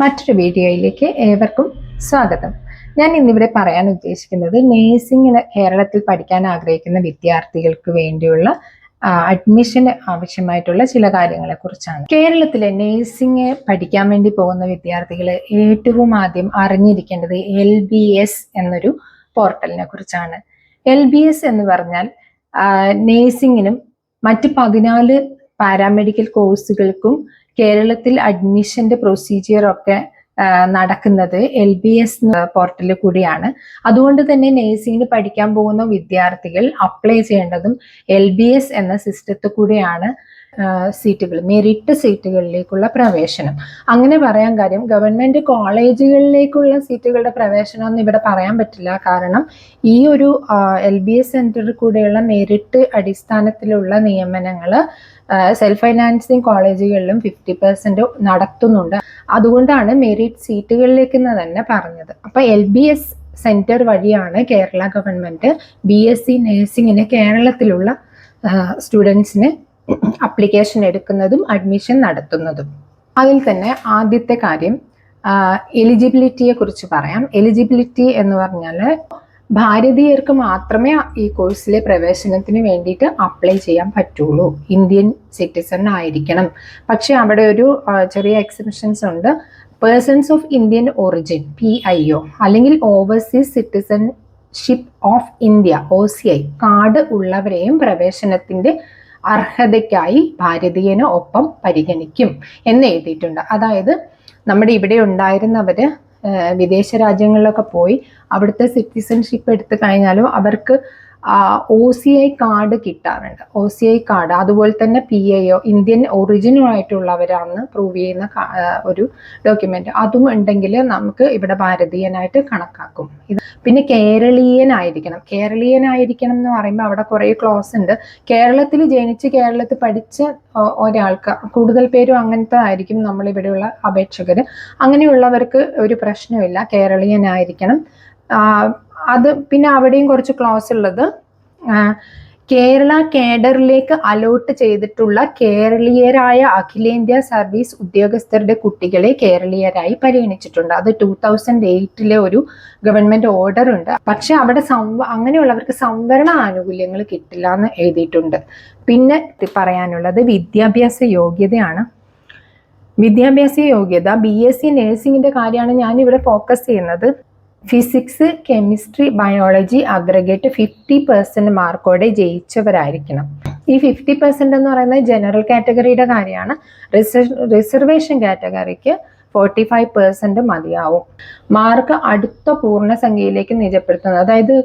മറ്റൊരു വീഡിയോയിലേക്ക് ഏവർക്കും സ്വാഗതം. ഞാൻ ഇന്നിവിടെ പറയാൻ ഉദ്ദേശിക്കുന്നത് നേഴ്സിംഗിന് കേരളത്തിൽ പഠിക്കാൻ ആഗ്രഹിക്കുന്ന വിദ്യാർത്ഥികൾക്ക് വേണ്ടിയുള്ള അഡ്മിഷന് ആവശ്യമായിട്ടുള്ള ചില കാര്യങ്ങളെ കുറിച്ചാണ്. കേരളത്തിലെ നേഴ്സിംഗ് പഠിക്കാൻ വേണ്ടി പോകുന്ന വിദ്യാർത്ഥികൾ ഏറ്റവും ആദ്യം അറിഞ്ഞിരിക്കേണ്ടത് LBS എന്നൊരു പോർട്ടലിനെ കുറിച്ചാണ്. LBS എന്ന് പറഞ്ഞാൽ നേഴ്സിംഗിനും മറ്റ് 14 പാരാമെഡിക്കൽ കോഴ്സുകൾക്കും കേരളത്തിൽ അഡ്മിഷന്റെ പ്രൊസീജിയർ ഒക്കെ നടക്കുന്നത് LBS പോർട്ടലിൽ കൂടിയാണ്. അതുകൊണ്ട് തന്നെ നേഴ്സിംഗിന് പഠിക്കാൻ പോകുന്ന വിദ്യാർത്ഥികൾ അപ്ലൈ ചെയ്യേണ്ടതും LBS എന്ന സിസ്റ്റത്തിൽ കൂടിയാണ് സീറ്റുകൾ, മെറിറ്റ് സീറ്റുകളിലേക്കുള്ള പ്രവേശനം. അങ്ങനെ പറയാൻ കാര്യം, ഗവൺമെന്റ് കോളേജുകളിലേക്കുള്ള സീറ്റുകളുടെ പ്രവേശനം ഒന്നും ഇവിടെ പറയാൻ പറ്റില്ല. കാരണം ഈ ഒരു LBS സെന്ററിൽ കൂടെയുള്ള മെറിറ്റ് അടിസ്ഥാനത്തിലുള്ള നിയമനങ്ങൾ സെൽഫ് ഫൈനാൻസിങ് കോളേജുകളിലും 50% നടത്തുന്നുണ്ട്. അതുകൊണ്ടാണ് മെറിറ്റ് സീറ്റുകളിലേക്ക് തന്നെ പറഞ്ഞത്. അപ്പൊ LBS സെന്റർ വഴിയാണ് കേരള ഗവൺമെന്റ് BSc നഴ്സിംഗിന് കേരളത്തിലുള്ള സ്റ്റുഡൻസിന് അപ്ലിക്കേഷൻ എടുക്കുന്നതും അഡ്മിഷൻ നടത്തുന്നതും. അതിൽ തന്നെ ആദ്യത്തെ കാര്യം എലിജിബിലിറ്റിയെ കുറിച്ച് പറയാം. എലിജിബിലിറ്റി എന്ന് പറഞ്ഞാൽ ഭാരതീയർക്ക് മാത്രമേ ഈ കോഴ്സിലെ പ്രവേശനത്തിന് വേണ്ടിയിട്ട് അപ്ലൈ ചെയ്യാൻ പറ്റുള്ളൂ. ഇന്ത്യൻ സിറ്റിസൺ ആയിരിക്കണം. പക്ഷെ അവിടെ ഒരു ചെറിയ എക്സെപ്ഷൻസ് ഉണ്ട്. Persons of Indian origin PIO അല്ലെങ്കിൽ overseas citizenship of India OCI card ഉള്ളവരെയും പ്രവേശനത്തിന്റെ അർഹതയ്ക്കായി ഭാരതീയന് ഒപ്പം പരിഗണിക്കും എന്ന് എഴുതിയിട്ടുണ്ട്. അതായത് നമ്മുടെ ഇവിടെ ഉണ്ടായിരുന്നവര് വിദേശ രാജ്യങ്ങളിലൊക്കെ പോയി അവിടുത്തെ സിറ്റിസൺഷിപ്പ് എടുത്തു കഴിഞ്ഞാലും അവർക്ക് OCI കാർഡ് കിട്ടാറുണ്ട്. OCI കാർഡ്, അതുപോലെ തന്നെ PIO ഇന്ത്യൻ ഒറിജിനുമായിട്ടുള്ളവരാണെന്ന് പ്രൂവ് ചെയ്യുന്ന ഒരു ഡോക്യുമെന്റ്, അതും ഉണ്ടെങ്കിൽ നമുക്ക് ഇവിടെ ഭാരതീയനായിട്ട് കണക്കാക്കും. പിന്നെ കേരളീയനായിരിക്കണം. കേരളീയനായിരിക്കണം എന്ന് പറയുമ്പോൾ അവിടെ കുറേ ക്ലോസ് ഉണ്ട്. കേരളത്തിൽ ജനിച്ച് കേരളത്തിൽ പഠിച്ച ഒരാൾക്ക്, കൂടുതൽ പേരും അങ്ങനത്തെ ആയിരിക്കും നമ്മളിവിടെയുള്ള അപേക്ഷകർ. അങ്ങനെയുള്ളവർക്ക് ഒരു പ്രശ്നമില്ല, കേരളീയനായിരിക്കണം. അത് പിന്നെ അവിടെയും കുറച്ച് ക്ലോസ് ഉള്ളത്, കേരള കേഡറിലേക്ക് അലോട്ട് ചെയ്തിട്ടുള്ള കേരളീയരായ അഖിലേന്ത്യാ സർവീസ് ഉദ്യോഗസ്ഥരുടെ കുട്ടികളെ കേരളീയരായി പരിഗണിച്ചിട്ടുണ്ട്. അത് 2008 ഒരു ഗവൺമെന്റ് ഓർഡർ ഉണ്ട്. പക്ഷെ അവിടെ അങ്ങനെയുള്ളവർക്ക് സംവരണ ആനുകൂല്യങ്ങൾ കിട്ടില്ല എന്ന് എഴുതിയിട്ടുണ്ട്. പിന്നെ പറയാനുള്ളത് വിദ്യാഭ്യാസ യോഗ്യതയാണ്. വിദ്യാഭ്യാസ യോഗ്യത BSc നഴ്സിംഗിന്റെ കാര്യമാണ് ഞാനിവിടെ ഫോക്കസ് ചെയ്യുന്നത്. ഫിസിക്സ്, കെമിസ്ട്രി, ബയോളജി അഗ്രഗേറ്റ് 50% മാർക്കോടെ ജയിച്ചവരായിരിക്കണം. ഈ 50% എന്ന് പറയുന്നത് ജനറൽ കാറ്റഗറിയുടെ കാര്യമാണ്. റിസർവേഷൻ കാറ്റഗറിക്ക് 45% മതിയാവും. മാർക്ക് അടുത്ത പൂർണ്ണസംഖ്യയിലേക്ക് നിജപ്പെടുത്തുന്നത്, അതായത്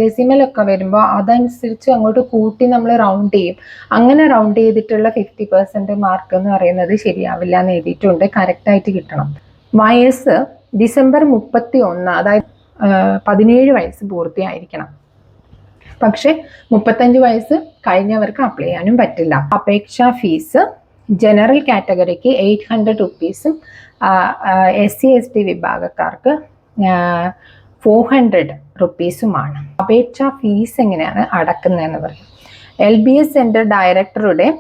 ഡെസിമലൊക്കെ വരുമ്പോൾ അതനുസരിച്ച് അങ്ങോട്ട് കൂട്ടി നമ്മൾ റൗണ്ട് ചെയ്യും. അങ്ങനെ റൗണ്ട് ചെയ്തിട്ടുള്ള 50% മാർക്ക് എന്ന് പറയുന്നത് ശരിയാവില്ല എന്ന് എഴുതിയിട്ടുണ്ട്. കറക്റ്റായിട്ട് കിട്ടണം. വയസ്സ് ഡിസംബർ 31, അതായത് 17 വയസ്സ് പൂർത്തിയായിരിക്കണം. പക്ഷെ 35 വയസ്സ് കഴിഞ്ഞവർക്ക് അപ്ലൈ ചെയ്യാനും പറ്റില്ല. അപേക്ഷാ ഫീസ് ജനറൽ കാറ്റഗറിക്ക് 800 rupees, SC/ST വിഭാഗക്കാർക്ക് 400 rupees. അപേക്ഷാ ഫീസ് എങ്ങനെയാണ് അടക്കുന്നതെന്ന് പറയും. LBS സെന്റർ ഡയറക്ടറുടെ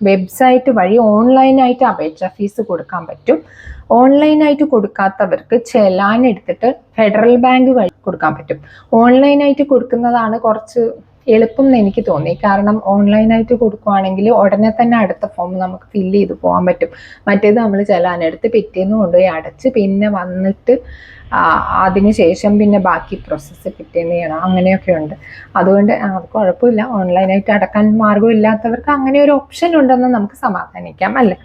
വെബ്സൈറ്റ് വഴി ഓൺലൈനായിട്ട് അപേക്ഷാ ഫീസ് കൊടുക്കാൻ പറ്റും. ഓൺലൈനായിട്ട് കൊടുക്കാത്തവർക്ക് ചെലാൻ എടുത്തിട്ട് ഫെഡറൽ ബാങ്ക് വഴി കൊടുക്കാൻ പറ്റും. ഓൺലൈനായിട്ട് കൊടുക്കുന്നതാണ് കുറച്ച് എളുപ്പം എന്ന് എനിക്ക് തോന്നി. കാരണം ഓൺലൈനായിട്ട് കൊടുക്കുവാണെങ്കിൽ ഉടനെ തന്നെ അടുത്ത ഫോം നമുക്ക് ഫില്ല് ചെയ്ത് പോകാൻ പറ്റും. മറ്റേത് നമ്മൾ ചെലാനെടുത്ത് പിറ്റേന്ന് കൊണ്ടുപോയി അടച്ച് പിന്നെ വന്നിട്ട് അതിനുശേഷം പിന്നെ ബാക്കി പ്രോസസ്സ് പിറ്റേന്ന് ചെയ്യണം. അങ്ങനെയൊക്കെ ഉണ്ട്. അതുകൊണ്ട് അത് കുഴപ്പമില്ല. ഓൺലൈനായിട്ട് അടക്കാൻ മാർഗമില്ലാത്തവർക്ക് അങ്ങനെ ഒരു ഓപ്ഷൻ ഉണ്ടെന്ന് നമുക്ക് സമാധാനിക്കാം, അല്ലേ?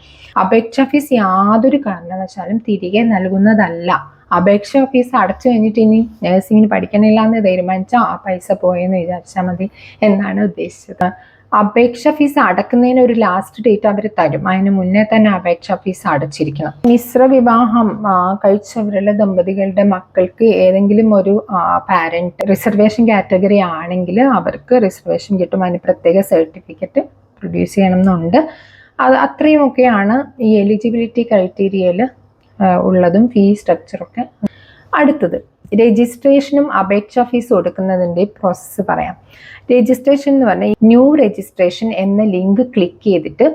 അപേക്ഷാ ഫീസ് യാതൊരു കാരണവശാലും തിരികെ നൽകുന്നതല്ല. അപേക്ഷാ ഫീസ് അടച്ചു കഴിഞ്ഞിട്ട് ഇനി നഴ്സിംഗിന് പഠിക്കണില്ല എന്ന് തീരുമാനിച്ചാൽ ആ പൈസ പോയെന്ന് വിചാരിച്ചാൽ മതി എന്നാണ് ഉദ്ദേശിച്ചത്. അപേക്ഷാ ഫീസ് അടക്കുന്നതിന് ഒരു ലാസ്റ്റ് ഡേറ്റ് അവർ തരും. അതിന് മുന്നേ തന്നെ അപേക്ഷാ ഫീസ് അടച്ചിരിക്കണം. മിശ്ര വിവാഹം കഴിച്ചവരുടെ ദമ്പതികളുടെ മക്കൾക്ക് ഏതെങ്കിലും ഒരു പാരന്റ് റിസർവേഷൻ കാറ്റഗറി ആണെങ്കിൽ അവർക്ക് റിസർവേഷൻ കിട്ടും. അതിന് പ്രത്യേക സർട്ടിഫിക്കറ്റ് പ്രൊഡ്യൂസ് ചെയ്യണം എന്നുണ്ട്. അത് അത്രയുമൊക്കെയാണ് ഈ എലിജിബിലിറ്റി ക്രൈറ്റീരിയയിൽ ഉള്ളതും ഫീ സ്ട്രക്ചറൊക്കെ. അടുത്തത് രജിസ്ട്രേഷനും അപേക്ഷാ ഫീസ് കൊടുക്കുന്നതിൻ്റെ പ്രോസസ്സ് പറയാം. രജിസ്ട്രേഷൻ എന്ന് പറഞ്ഞാൽ ന്യൂ രജിസ്ട്രേഷൻ എന്ന ലിങ്ക് ക്ലിക്ക് ചെയ്തിട്ട്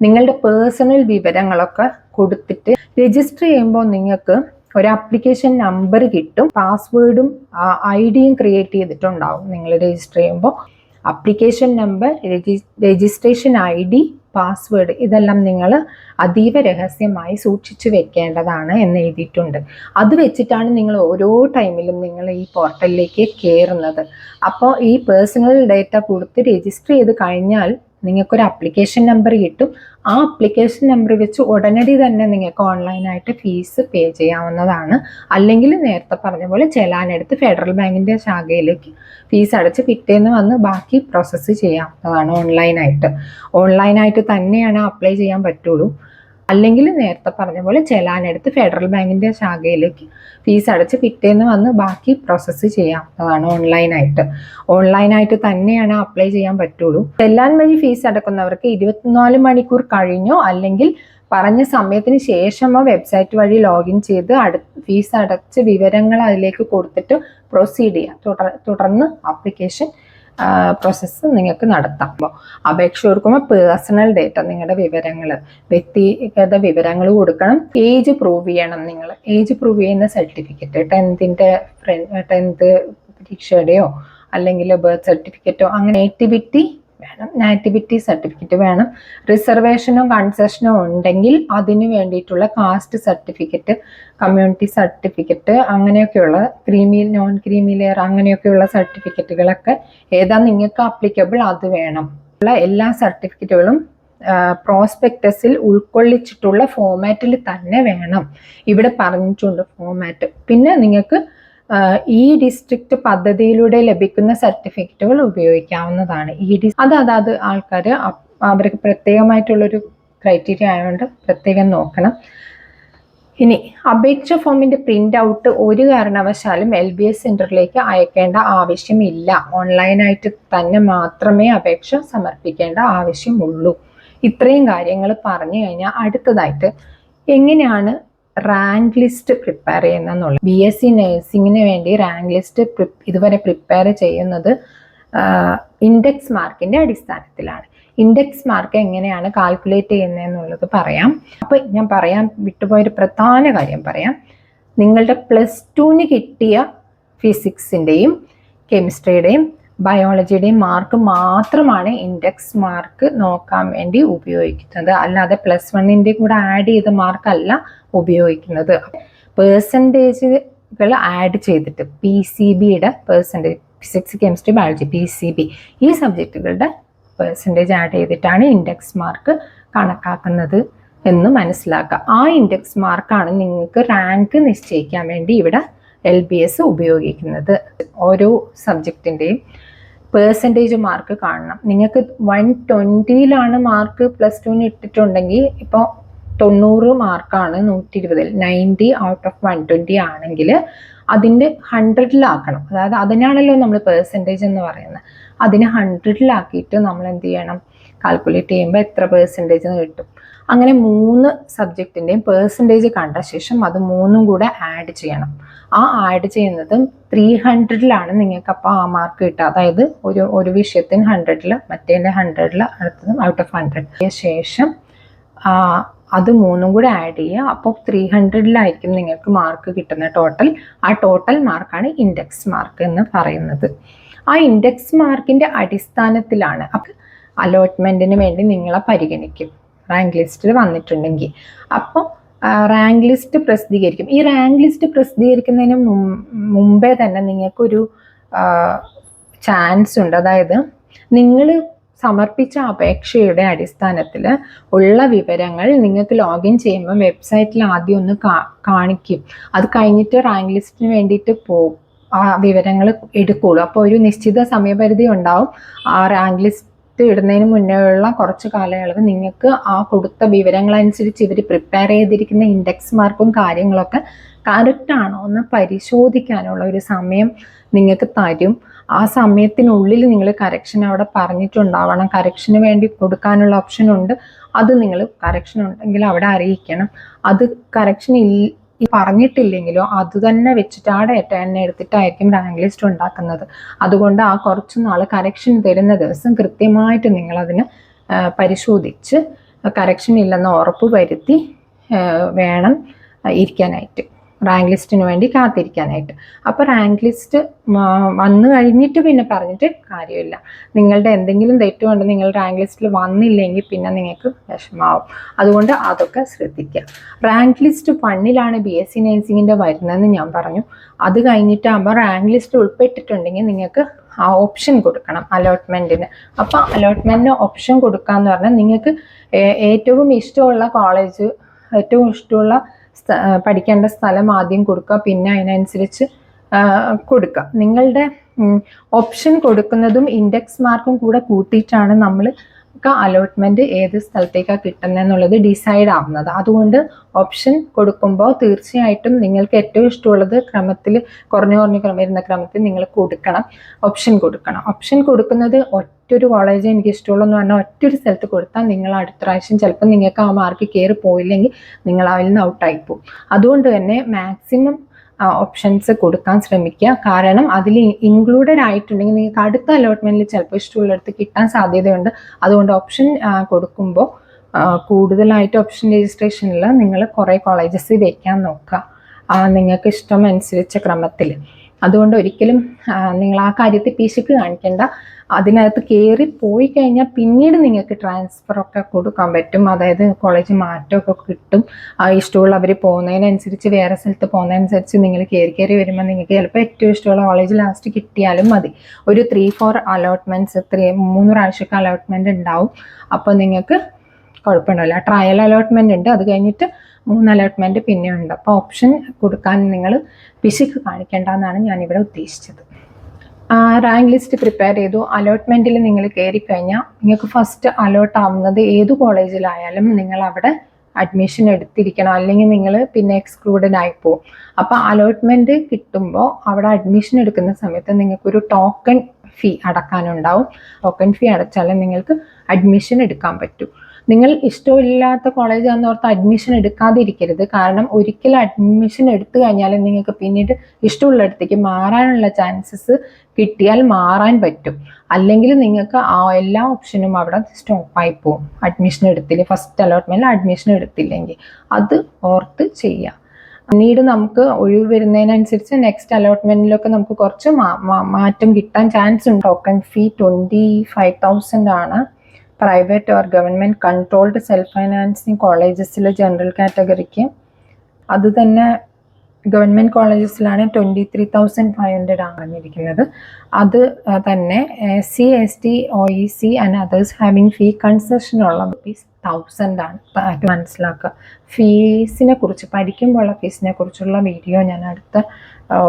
നിങ്ങളുടെ പേഴ്സണൽ വിവരങ്ങളൊക്കെ കൊടുത്തിട്ട് രജിസ്റ്റർ ചെയ്യുമ്പോൾ നിങ്ങൾക്ക് ഒരു ആപ്ലിക്കേഷൻ നമ്പർ കിട്ടും, പാസ്വേഡും ID-യും ക്രിയേറ്റ് ചെയ്തിട്ടുണ്ടാവും. നിങ്ങൾ രജിസ്റ്റർ ചെയ്യുമ്പോൾ application number, registration ID, password ഇതെല്ലാം നിങ്ങൾ അതീവ രഹസ്യമായി സൂക്ഷിച്ചു വെക്കേണ്ടതാണ് എന്ന് എഴുതിയിട്ടുണ്ട്. അത് വെച്ചിട്ടാണ് നിങ്ങൾ ഓരോ ടൈമിലും നിങ്ങൾ ഈ പോർട്ടലിലേക്ക് കയറുന്നത്. അപ്പോൾ ഈ പേഴ്സണൽ ഡേറ്റ കൊടുത്ത് രജിസ്റ്റർ ചെയ്ത് കഴിഞ്ഞാൽ നിങ്ങൾക്കൊരു ആപ്ലിക്കേഷൻ നമ്പർ കിട്ടും. ആ ആപ്ലിക്കേഷൻ നമ്പർ വെച്ച് ഉടനടി തന്നെ നിങ്ങൾക്ക് ഓൺലൈനായിട്ട് ഫീസ് പേ ചെയ്യാവുന്നതാണ്. അല്ലെങ്കിൽ നേരത്തെ പറഞ്ഞ പോലെ ചെലാനെടുത്ത് ഫെഡറൽ ബാങ്കിൻ്റെ ശാഖയിലേക്ക് ഫീസ് അടച്ച് പിറ്റേന്ന് വന്ന് ബാക്കി പ്രോസസ്സ് ചെയ്യാവുന്നതാണ്. ഓൺലൈനായിട്ട് തന്നെയാണ് അപ്ലൈ ചെയ്യാൻ പറ്റുള്ളൂ. അല്ലെങ്കിൽ നേരത്തെ പറഞ്ഞ പോലെ ചെലാനെടുത്ത് ഫെഡറൽ ബാങ്കിൻ്റെ ശാഖയിലേക്ക് ഫീസ് അടച്ച് പിറ്റേന്ന് വന്ന് ബാക്കി പ്രോസസ്സ് ചെയ്യാവുന്നതാണ്. ഓൺലൈനായിട്ട് തന്നെയാണ് അപ്ലൈ ചെയ്യാൻ പറ്റുള്ളൂ. ചെല്ലാൻ വഴി ഫീസ് അടക്കുന്നവർക്ക് 24 മണിക്കൂർ കഴിഞ്ഞോ അല്ലെങ്കിൽ പറഞ്ഞ സമയത്തിന് ശേഷമോ വെബ്സൈറ്റ് വഴി ലോഗിൻ ചെയ്ത് ഫീസ് അടച്ച് വിവരങ്ങൾ അതിലേക്ക് കൊടുത്തിട്ട് പ്രൊസീഡ് ചെയ്യാം. തുടർന്ന് ആപ്ലിക്കേഷൻ പ്രോസസ്സ് നിങ്ങൾക്ക് നടത്താം. അപേക്ഷ കൊടുക്കുമ്പോൾ പേഴ്സണൽ ഡേറ്റ, നിങ്ങളുടെ വിവരങ്ങൾ, വ്യക്തിഗത വിവരങ്ങൾ കൊടുക്കണം. ഏജ് പ്രൂവ് ചെയ്യണം. നിങ്ങൾ ഏജ് പ്രൂവ് ചെയ്യുന്ന സർട്ടിഫിക്കറ്റ്, 10th പരീക്ഷയുടെയോ അല്ലെങ്കിൽ ബർത്ത് സർട്ടിഫിക്കറ്റോ, അങ്ങനെ നാറ്റിവിറ്റി സർട്ടിഫിക്കറ്റ് വേണം. റിസർവേഷനോ കൺസെഷനോ ഉണ്ടെങ്കിൽ അതിന് വേണ്ടിയിട്ടുള്ള കാസ്റ്റ് സർട്ടിഫിക്കറ്റ്, കമ്മ്യൂണിറ്റി സർട്ടിഫിക്കറ്റ്, അങ്ങനെയൊക്കെയുള്ള നോൺ ക്രീമി ലെയർ അങ്ങനെയൊക്കെയുള്ള സർട്ടിഫിക്കറ്റുകളൊക്കെ ഏതാ നിങ്ങൾക്ക് ആപ്ലിക്കബിൾ അത് വേണം. എല്ലാ സർട്ടിഫിക്കറ്റുകളും പ്രോസ്പെക്ടസിൽ ഉൾക്കൊള്ളിച്ചിട്ടുള്ള ഫോമാറ്റിൽ തന്നെ വേണം. ഇവിടെ പറഞ്ഞിട്ടുണ്ട് ഫോമാറ്റ്. പിന്നെ നിങ്ങൾക്ക് ഈ ഡിസ്ട്രിക്ട് പദ്ധതിയിലൂടെ ലഭിക്കുന്ന സർട്ടിഫിക്കറ്റുകൾ ഉപയോഗിക്കാവുന്നതാണ്. അതാത് ആൾക്കാർ അവർക്ക് പ്രത്യേകമായിട്ടുള്ളൊരു ക്രൈറ്റീരിയ ആയതുകൊണ്ട് പ്രത്യേകം നോക്കണം. ഇനി അപേക്ഷ ഫോമിന്റെ പ്രിന്റ് ഔട്ട് ഒരു കാരണവശാലും LBS സെന്ററിലേക്ക് അയക്കേണ്ട ആവശ്യമില്ല. ഓൺലൈനായിട്ട് തന്നെ മാത്രമേ അപേക്ഷ സമർപ്പിക്കേണ്ട ആവശ്യമുള്ളൂ. ഇത്രയും കാര്യങ്ങൾ പറഞ്ഞു കഴിഞ്ഞാൽ അടുത്തതായിട്ട് എങ്ങനെയാണ് റാങ്ക് ലിസ്റ്റ് പ്രിപ്പയർ ചെയ്യുന്നതെന്നുള്ളത്. BSc നഴ്സിംഗിന് വേണ്ടി റാങ്ക് ലിസ്റ്റ് ഇതുവരെ പ്രിപ്പയർ ചെയ്യുന്നത് ഇൻഡെക്സ് മാർക്കിന്റെ അടിസ്ഥാനത്തിലാണ്. ഇൻഡെക്സ് മാർക്ക് എങ്ങനെയാണ് കാൽക്കുലേറ്റ് ചെയ്യുന്നതെന്നുള്ളത് പറയാം. അപ്പോൾ ഞാൻ പറയാൻ വിട്ടുപോയൊരു പ്രധാന കാര്യം പറയാം. നിങ്ങളുടെ +2-ന് കിട്ടിയ ഫിസിക്സിൻ്റെയും കെമിസ്ട്രിയുടെയും ബയോളജിയുടെയും മാർക്ക് മാത്രമാണ് ഇൻഡെക്സ് മാർക്ക് നോക്കാൻ വേണ്ടി ഉപയോഗിക്കുന്നത്. അല്ലാതെ +1-ൻ്റെ കൂടെ ആഡ് ചെയ്ത മാർക്കല്ല ഉപയോഗിക്കുന്നത്. പേഴ്സൻറ്റേജുകൾ ആഡ് ചെയ്തിട്ട് PCBയുടെ percentage, physics chemistry biology PCB ഈ സബ്ജക്റ്റുകളുടെ പേഴ്സൻറ്റേജ് ആഡ് ചെയ്തിട്ടാണ് ഇൻഡെക്സ് മാർക്ക് കണക്കാക്കുന്നത് എന്ന് മനസ്സിലാക്കുക. ആ ഇൻഡെക്സ് മാർക്കാണ് നിങ്ങൾക്ക് റാങ്ക് നിശ്ചയിക്കാൻ വേണ്ടി ഇവിടെ LBS ഉപയോഗിക്കുന്നത്. ഓരോ സബ്ജക്റ്റിൻ്റെയും പേഴ്സൻറ്റേജ് മാർക്ക് കാണണം. നിങ്ങൾക്ക് 120-ലാണ് മാർക്ക് +2-ന് ഇട്ടിട്ടുണ്ടെങ്കിൽ ഇപ്പോൾ 90 മാർക്കാണ് 120-ൽ, 90 ഔട്ട് ഓഫ് 120 ആണെങ്കിൽ അതിൻ്റെ 100-ലാക്കണം. അതായത് അതിനാണല്ലോ നമ്മൾ പേഴ്സൻറ്റേജ് എന്ന് പറയുന്നത്. അതിനെ 100-ലാക്കിയിട്ട് നമ്മൾ എന്ത് ചെയ്യണം, കാൽക്കുലേറ്റ് ചെയ്യുമ്പോൾ എത്ര പേഴ്സൻറ്റേജ് കിട്ടും. അങ്ങനെ 3 സബ്ജക്റ്റിൻ്റെയും പേഴ്സൻറ്റേജ് കണ്ട ശേഷം അത് 3ഉം കൂടെ ആഡ് ചെയ്യണം. ആ ആഡ് ചെയ്യുന്നത് 300-ലാണ് നിങ്ങൾക്ക് അപ്പോൾ ആ മാർക്ക് കിട്ടുക. അതായത് ഒരു വിഷയത്തിന് 100-ൽ, മറ്റേതിൻ്റെ 100-ൽ, അടുത്തതും ഔട്ട് ഓഫ് 100. ശേഷം അത് 3ഉം കൂടെ ആഡ് ചെയ്യുക. അപ്പോൾ 300-ലായിരിക്കും നിങ്ങൾക്ക് മാർക്ക് കിട്ടുന്ന ടോട്ടൽ. ആ ടോട്ടൽ മാർക്കാണ് ഇൻഡെക്സ് മാർക്ക് എന്ന് പറയുന്നത്. ആ ഇൻഡെക്സ് മാർക്കിൻ്റെ അടിസ്ഥാനത്തിലാണ് അപ്പോൾ അലോട്ട്മെൻറ്റിന് വേണ്ടി നിങ്ങളെ പരിഗണിക്കും. റാങ്ക് ലിസ്റ്റിൽ വന്നിട്ടുണ്ടെങ്കിൽ അപ്പോൾ റാങ്ക് ലിസ്റ്റ് പ്രസിദ്ധീകരിക്കും. ഈ റാങ്ക് ലിസ്റ്റ് പ്രസിദ്ധീകരിക്കുന്നതിന് മുമ്പേ തന്നെ നിങ്ങൾക്കൊരു ചാൻസ് ഉണ്ട്. അതായത് നിങ്ങൾ സമർപ്പിച്ച അപേക്ഷയുടെ അടിസ്ഥാനത്തിൽ ഉള്ള വിവരങ്ങൾ നിങ്ങൾക്ക് ലോഗിൻ ചെയ്യുമ്പോൾ വെബ്സൈറ്റിൽ ആദ്യം ഒന്ന് കാണിക്കും. അത് കഴിഞ്ഞിട്ട് റാങ്ക് ലിസ്റ്റിന് വേണ്ടിയിട്ട് പോകും, ആ വിവരങ്ങൾ എടുക്കുകയുള്ളൂ. അപ്പോൾ ഒരു നിശ്ചിത സമയപരിധി ഉണ്ടാവും. ആ റാങ്ക് ലിസ്റ്റ് ഇടുന്നതിന് മുന്നേ ഉള്ള കുറച്ച് കാലയളവ് നിങ്ങൾക്ക് ആ കൊടുത്ത വിവരങ്ങളനുസരിച്ച് ഇവർ പ്രിപ്പയർ ചെയ്തിരിക്കുന്ന ഇൻഡെക്സ് മാർക്കും കാര്യങ്ങളൊക്കെ കറക്റ്റ് ആണോ എന്ന് പരിശോധിക്കാനുള്ള ഒരു സമയം നിങ്ങൾക്ക് തരും. ആ സമയത്തിനുള്ളിൽ നിങ്ങൾ കറക്ഷൻ അവിടെ പറഞ്ഞിട്ടുണ്ടാവണം. കറക്ഷന് വേണ്ടി കൊടുക്കാനുള്ള ഓപ്ഷൻ ഉണ്ട്. അത് നിങ്ങൾ കറക്ഷൻ ഉണ്ടെങ്കിൽ അവിടെ അറിയിക്കണം. അത് കറക്ഷൻ പറഞ്ഞിട്ടില്ലെങ്കിലോ അത് തന്നെ വെച്ചിട്ട് ആ ഡേറ്റ തന്നെ എടുത്തിട്ടായിരിക്കും റാങ്ക് ലിസ്റ്റ് ഉണ്ടാക്കുന്നത്. അതുകൊണ്ട് ആ കുറച്ച് നാൾ കറക്ഷൻ തരുന്ന ദിവസം കൃത്യമായിട്ട് നിങ്ങളതിന് പരിശോധിച്ച് കറക്ഷൻ ഇല്ലെന്ന് ഉറപ്പ് വരുത്തി വേണം ഇരിക്കാനായിട്ട്, റാങ്ക് ലിസ്റ്റിന് വേണ്ടി കാത്തിരിക്കാനായിട്ട്. അപ്പോൾ റാങ്ക് ലിസ്റ്റ് വന്നു കഴിഞ്ഞിട്ട് പിന്നെ പറഞ്ഞിട്ട് കാര്യമില്ല. നിങ്ങളുടെ എന്തെങ്കിലും തെറ്റുകൊണ്ട് നിങ്ങൾ റാങ്ക് ലിസ്റ്റിൽ വന്നില്ലെങ്കിൽ പിന്നെ നിങ്ങൾക്ക് വിഷമാവും. അതുകൊണ്ട് അതൊക്കെ ശ്രദ്ധിക്കുക. റാങ്ക് ലിസ്റ്റ് 1ലാണ് BSc നഴ്സിംഗിൻ്റെ വരുന്നതെന്ന് ഞാൻ പറഞ്ഞു. അത് കഴിഞ്ഞിട്ടാകുമ്പോൾ റാങ്ക് ലിസ്റ്റ് ഉൾപ്പെട്ടിട്ടുണ്ടെങ്കിൽ നിങ്ങൾക്ക് ആ ഓപ്ഷൻ കൊടുക്കണം അലോട്ട്മെൻറ്റിന്. അപ്പോൾ അലോട്ട്മെൻറ്റിന് ഓപ്ഷൻ കൊടുക്കാമെന്ന് പറഞ്ഞാൽ നിങ്ങൾക്ക് ഏറ്റവും ഇഷ്ടമുള്ള കോളേജ്, ഏറ്റവും ഇഷ്ടമുള്ള പഠിക്കേണ്ട സ്ഥലം ആദ്യം കൊടുക്കുക, പിന്നെ അതിനനുസരിച്ച് കൊടുക്കുക. നിങ്ങളുടെ ഓപ്ഷൻ കൊടുക്കുന്നതും ഇൻഡെക്സ് മാർക്കും കൂടെ കൂട്ടിയിട്ടാണ് നമ്മൾ അലോട്ട്മെൻറ്റ് ഏത് സ്ഥലത്തേക്കാണ് കിട്ടുന്നതെന്നുള്ളത് ഡിസൈഡ് ആവുന്നത്. അതുകൊണ്ട് ഓപ്ഷൻ കൊടുക്കുമ്പോൾ തീർച്ചയായിട്ടും നിങ്ങൾക്ക് ഏറ്റവും ഇഷ്ടമുള്ളത് ക്രമത്തിൽ കുറഞ്ഞു വരുന്ന ക്രമത്തിൽ നിങ്ങൾ കൊടുക്കണം, ഓപ്ഷൻ കൊടുക്കണം. ഓപ്ഷൻ കൊടുക്കുന്നത് ഒറ്റൊരു കോളേജ് എനിക്ക് ഇഷ്ടമുള്ളൂ എന്ന് പറഞ്ഞാൽ ഒറ്റൊരു സ്ഥലത്ത് കൊടുത്താൽ നിങ്ങൾ അടുത്ത പ്രാവശ്യം ചിലപ്പോൾ നിങ്ങൾക്ക് ആ മാർക്ക് കയറി പോയില്ലെങ്കിൽ നിങ്ങൾ അതിൽ നിന്ന് ഔട്ടായി പോകും. അതുകൊണ്ട് തന്നെ മാക്സിമം ഓപ്ഷൻസ് കൊടുക്കാൻ ശ്രമിക്കുക. കാരണം അതിൽ ഇൻക്ലൂഡഡ് ആയിട്ടുണ്ടെങ്കിൽ നിങ്ങൾക്ക് അടുത്ത അലോട്ട്മെൻറ്റിൽ ചിലപ്പോൾ ഇഷ്ടമുള്ളിടത്ത് കിട്ടാൻ സാധ്യതയുണ്ട്. അതുകൊണ്ട് ഓപ്ഷൻ കൊടുക്കുമ്പോൾ കൂടുതലായിട്ട് ഓപ്ഷൻ രജിസ്ട്രേഷനിൽ നിങ്ങൾ കുറേ കോളേജസ് വയ്ക്കാൻ നോക്കുക, നിങ്ങൾക്ക് ഇഷ്ടം അനുസരിച്ച ക്രമത്തിൽ. അതുകൊണ്ട് ഒരിക്കലും നിങ്ങൾ ആ കാര്യത്തിൽ പിശുക്ക് കാണിക്കേണ്ട. അതിനകത്ത് കയറി പോയി കഴിഞ്ഞാൽ പിന്നീട് നിങ്ങൾക്ക് ട്രാൻസ്ഫറൊക്കെ കൊടുക്കാൻ പറ്റും, അതായത് കോളേജ് മാറ്റമൊക്കെ കിട്ടും. ഇഷ്ടമുള്ളവർ പോകുന്നതിനനുസരിച്ച്, വേറെ സ്ഥലത്ത് പോകുന്നതനുസരിച്ച് നിങ്ങൾ കയറി വരുമ്പോൾ നിങ്ങൾക്ക് ചിലപ്പോൾ ഏറ്റവും ഇഷ്ടമുള്ള കോളേജ് ലാസ്റ്റ് കിട്ടിയാലും മതി. ഒരു 3-4 അലോട്ട്മെൻറ്റ്സ്, 3 പ്രാവശ്യമൊക്കെ അലോട്ട്മെൻറ്റ് ഉണ്ടാവും. അപ്പോൾ നിങ്ങൾക്ക് കുഴപ്പമുണ്ടാവില്ല. ട്രയൽ അലോട്ട്മെൻറ്റ് ഉണ്ട്, അത് കഴിഞ്ഞിട്ട് 3 അലോട്ട്മെൻറ്റ് പിന്നെ ഉണ്ട്. അപ്പോൾ ഓപ്ഷൻ കൊടുക്കാൻ നിങ്ങൾ പിശുക്ക് കാണിക്കേണ്ടെന്നാണ് ഞാനിവിടെ ഉദ്ദേശിച്ചത്. റാങ്ക് ലിസ്റ്റ് പ്രിപ്പയർ ചെയ്തു, അലോട്ട്മെൻറ്റിൽ നിങ്ങൾ കയറിക്കഴിഞ്ഞാൽ നിങ്ങൾക്ക് ഫസ്റ്റ് അലോട്ട് ആവുന്നത് ഏത് കോളേജിലായാലും നിങ്ങൾ അവിടെ അഡ്മിഷൻ എടുത്തിരിക്കണം, അല്ലെങ്കിൽ നിങ്ങൾ പിന്നെ എക്സ്ക്ലൂഡഡ് ആയിപ്പോവും. അപ്പോൾ അലോട്ട്മെൻറ്റ് കിട്ടുമ്പോൾ അവിടെ അഡ്മിഷൻ എടുക്കുന്ന സമയത്ത് നിങ്ങൾക്കൊരു ടോക്കൺ ഫീ അടക്കാനുണ്ടാവും. ടോക്കൺ ഫീ അടച്ചാലേ നിങ്ങൾക്ക് അഡ്മിഷൻ എടുക്കാൻ പറ്റൂ. നിങ്ങൾ ഇഷ്ടമില്ലാത്ത കോളേജാണെന്ന് ഓർത്ത് അഡ്മിഷൻ എടുക്കാതിരിക്കരുത്. കാരണം ഒരിക്കൽ അഡ്മിഷൻ എടുത്തു കഴിഞ്ഞാൽ നിങ്ങൾക്ക് പിന്നീട് ഇഷ്ടമുള്ളിടത്തേക്ക് മാറാനുള്ള ചാൻസസ് കിട്ടിയാൽ മാറാൻ പറ്റും. അല്ലെങ്കിൽ നിങ്ങൾക്ക് എല്ലാ ഓപ്ഷനും അവിടെ സ്റ്റോപ്പായി പോകും. അഡ്മിഷൻ എടുത്തില്ല, ഫസ്റ്റ് അലോട്ട്മെൻറ്റിൽ അഡ്മിഷൻ എടുത്തില്ലെങ്കിൽ അത് ഓർത്ത് ചെയ്യുക. പിന്നീട് നമുക്ക് ഒഴിവ് വരുന്നതിനനുസരിച്ച് നെക്സ്റ്റ് അലോട്ട്മെൻറ്റിലൊക്കെ നമുക്ക് കുറച്ച് മാറ്റം കിട്ടാൻ ചാൻസ് ഉണ്ട്. ടോക്കൺ ഫീ 25,000 ആണ്. Private or government controlled self financing കോളേജസിലെ ജനറൽ കാറ്റഗറിക്ക്. അത് തന്നെ ഗവൺമെൻറ് കോളേജസിലാണ് 23,500 ആണ് പറഞ്ഞിരിക്കുന്നത്. അത് തന്നെ SC, ST, OEC and others having fee കൺസെഷനുള്ള ₹1,000 ആണ്. മനസ്സിലാക്കുക. ഫീസിനെ കുറിച്ച്, പഠിക്കുമ്പോഴുള്ള ഫീസിനെ കുറിച്ചുള്ള വീഡിയോ ഞാൻ അടുത്ത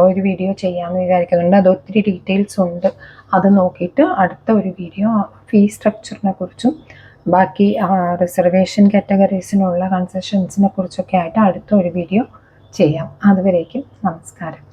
ഒരു വീഡിയോ ചെയ്യാമെന്ന് വിചാരിക്കുന്നുണ്ട്. അത് ഒത്തിരി ഡീറ്റെയിൽസ് ഉണ്ട്. അത് നോക്കിയിട്ട് അടുത്ത ഒരു വീഡിയോ ഫീ സ്ട്രക്ചറിനെ കുറിച്ചും ബാക്കി റിസർവേഷൻ കാറ്റഗറീസിനുള്ള കൺസെഷൻസിനെ കുറിച്ചൊക്കെ ആയിട്ട് അടുത്ത ഒരു വീഡിയോ ചെയ്യാം. അതുവരേക്കും നമസ്കാരം.